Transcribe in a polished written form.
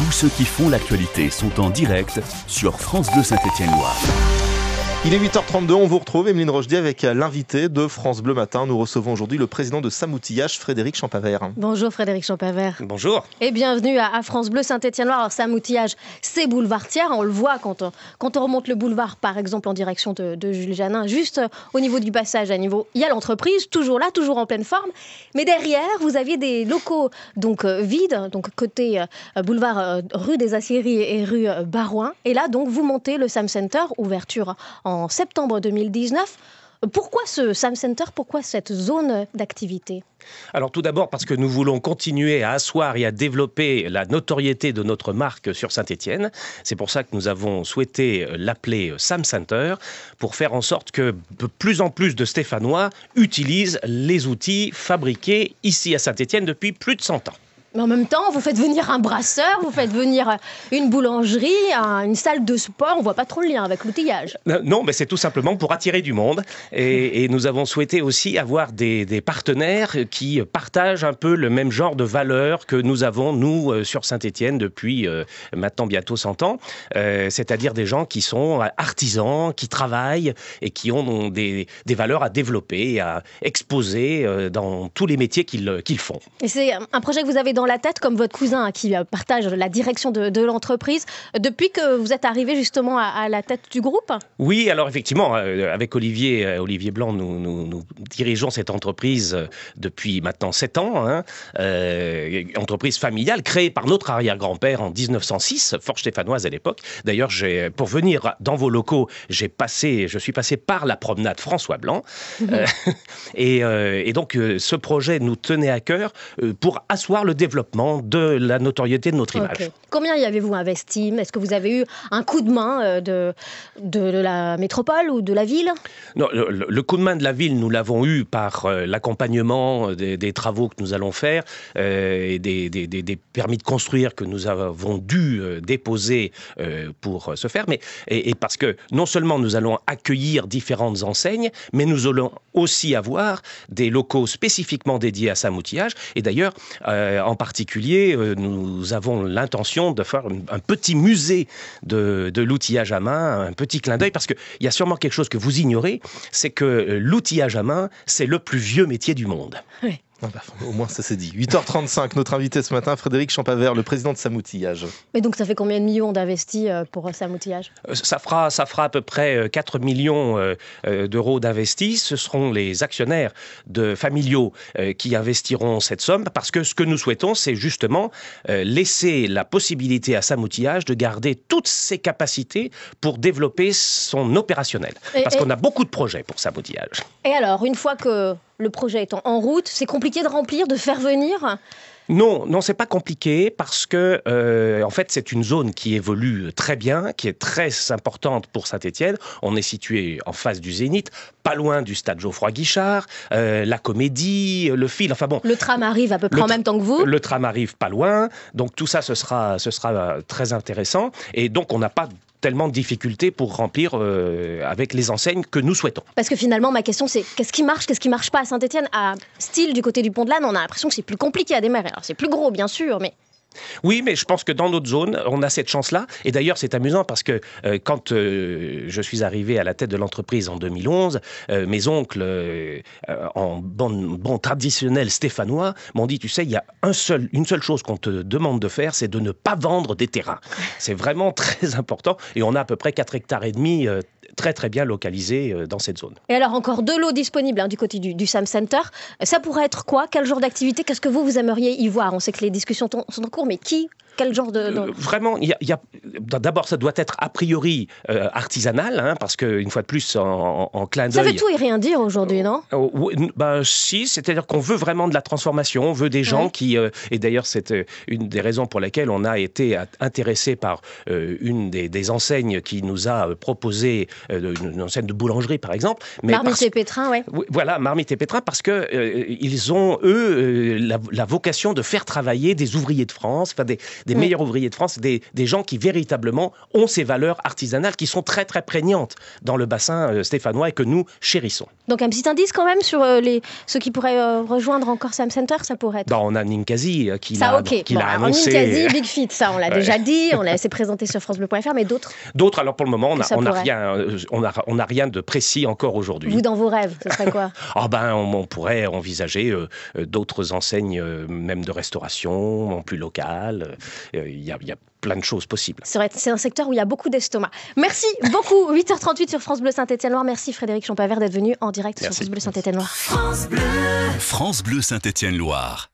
Tous ceux qui font l'actualité sont en direct sur France Bleu Saint-Étienne-Loire. Il est 8h32, on vous retrouve, Emeline Rochdy, avec l'invité de France Bleu Matin. Nous recevons aujourd'hui le président de Sam-Outillage, Frédéric Champavert. Bonjour Frédéric Champavert. Bonjour. Et bienvenue à France Bleu Saint-Étienne-Loire. Alors Sam-Outillage, c'est boulevard Thiers. On le voit quand on remonte le boulevard, par exemple en direction de Jules Janin, juste au niveau du passage à niveau. Il y a l'entreprise, toujours là, toujours en pleine forme. Mais derrière, vous aviez des locaux donc vides, donc côté boulevard rue des Aciéries et rue Barouin. Et là, donc, vous montez le Sam Center, ouverture en septembre 2019. Pourquoi ce Sam Center? Pourquoi cette zone d'activité? Alors tout d'abord parce que nous voulons continuer à asseoir et à développer la notoriété de notre marque sur Saint-Étienne. C'est pour ça que nous avons souhaité l'appeler Sam Center, pour faire en sorte que de plus en plus de Stéphanois utilisent les outils fabriqués ici à Saint-Étienne depuis plus de 100 ans. Mais en même temps, vous faites venir un brasseur, vous faites venir une boulangerie, une salle de sport. On voit pas trop le lien avec l'outillage. Non, mais c'est tout simplement pour attirer du monde. Et nous avons souhaité aussi avoir des partenaires qui partagent un peu le même genre de valeurs que nous avons, nous, sur Saint-Étienne, depuis maintenant bientôt 100 ans. C'est-à-dire des gens qui sont artisans, qui travaillent et qui ont des valeurs à développer et à exposer dans tous les métiers qu'ils font. Et c'est un projet que vous avez dans la tête, comme votre cousin qui partage la direction de l'entreprise, depuis que vous êtes arrivé justement à la tête du groupe? Oui, alors effectivement, avec Olivier Blanc, nous dirigeons cette entreprise depuis maintenant 7 ans. Entreprise familiale créée par notre arrière-grand-père en 1906, forge stéphanoise à l'époque. D'ailleurs, pour venir dans vos locaux, je suis passé par la promenade François Blanc. Et donc, ce projet nous tenait à cœur pour asseoir le développement de la notoriété de notre image. Okay. Combien y avez-vous investi? Est-ce que vous avez eu un coup de main de la métropole ou de la ville? Non, le coup de main de la ville, nous l'avons eu par l'accompagnement des travaux que nous allons faire, et des permis de construire que nous avons dû déposer pour se faire. Et parce que non seulement nous allons accueillir différentes enseignes, mais nous allons aussi avoir des locaux spécifiquement dédiés à Sam-Outillage. Et d'ailleurs, en particulier, nous avons l'intention de faire un petit musée de l'outillage à main, un petit clin d'œil, parce qu'il y a sûrement quelque chose que vous ignorez, c'est que l'outillage à main, c'est le plus vieux métier du monde. Oui. Au moins ça c'est dit. 8h35, notre invité ce matin, Frédéric Champavert, le président de Sam-Outillage. Mais donc ça fait combien de millions d'investis pour Sam-Outillage? Ça fera à peu près 4 millions d'euros d'investis. Ce seront les actionnaires familiaux qui investiront cette somme, parce que ce que nous souhaitons, c'est justement laisser la possibilité à Sam-Outillage de garder toutes ses capacités pour développer son opérationnel. Parce qu'on a beaucoup de projets pour Sam-Outillage. Et alors, une fois que le projet est en route, c'est compliqué de remplir, de faire venir? Non, c'est pas compliqué parce que, en fait, c'est une zone qui évolue très bien, qui est très importante pour Saint-Étienne. On est situé en face du Zénith, pas loin du stade Geoffroy-Guichard, la Comédie, le Fil, enfin bon. Le tram arrive à peu près en même temps que vous? Le tram arrive pas loin, donc tout ça, ce sera très intéressant. Et donc, on n'a pas tellement de difficultés pour remplir avec les enseignes que nous souhaitons. Parce que finalement, ma question, c'est qu'est-ce qui marche pas à Saint-Étienne? À Style, du côté du Pont de l'Âne, on a l'impression que c'est plus compliqué à démarrer. Alors, c'est plus gros, bien sûr, mais... Oui, mais je pense que dans notre zone, on a cette chance-là. Et d'ailleurs, c'est amusant parce que quand je suis arrivé à la tête de l'entreprise en 2011, mes oncles, en bon traditionnel stéphanois, m'ont dit, tu sais, il y a une seule chose qu'on te demande de faire, c'est de ne pas vendre des terrains. C'est vraiment très important. Et on a à peu près 4,5 hectares très très bien localisés dans cette zone. Et alors, encore de l'eau disponible du côté du Sam Center. Ça pourrait être quoi? Quel genre d'activité? Qu'est-ce que vous aimeriez y voir? On sait que les discussions sont en cours, mais quel genre de... Vraiment, d'abord, ça doit être a priori artisanal, parce qu'une fois de plus, en clin d'œil... Ça veut tout et rien dire aujourd'hui, non? Si, c'est-à-dire qu'on veut vraiment de la transformation, on veut des gens qui... et d'ailleurs, c'est une des raisons pour lesquelles on a été intéressé par une des enseignes qui nous a proposé une enseigne de boulangerie, par exemple. Marmite et Pétrin, oui. Voilà, Marmite et Pétrin, parce qu'ils ont, eux, la vocation de faire travailler des ouvriers de France, des des meilleurs ouvriers de France, des gens qui véritablement ont ces valeurs artisanales qui sont très très prégnantes dans le bassin stéphanois et que nous chérissons. Donc un petit indice quand même sur ceux qui pourraient rejoindre encore Sam Center, ça pourrait être... On a Ninkasi qui l'a annoncé. Ninkasi, Big Feat, ça on l'a déjà dit, on l'a laissé présenter sur francebleu.fr, mais d'autres? D'autres, alors pour le moment, on n'a rien de précis encore aujourd'hui. Vous, dans vos rêves, ce serait quoi? On pourrait envisager d'autres enseignes, même de restauration, plus locales. Il y a plein de choses possibles. C'est un secteur où il y a beaucoup d'estomac. Merci beaucoup. 8h38 sur France Bleu Saint-Étienne-Loire. Merci Frédéric Champavert d'être venu en direct sur France Bleu Saint-Étienne-Loire. France Bleu Saint-Étienne-Loire.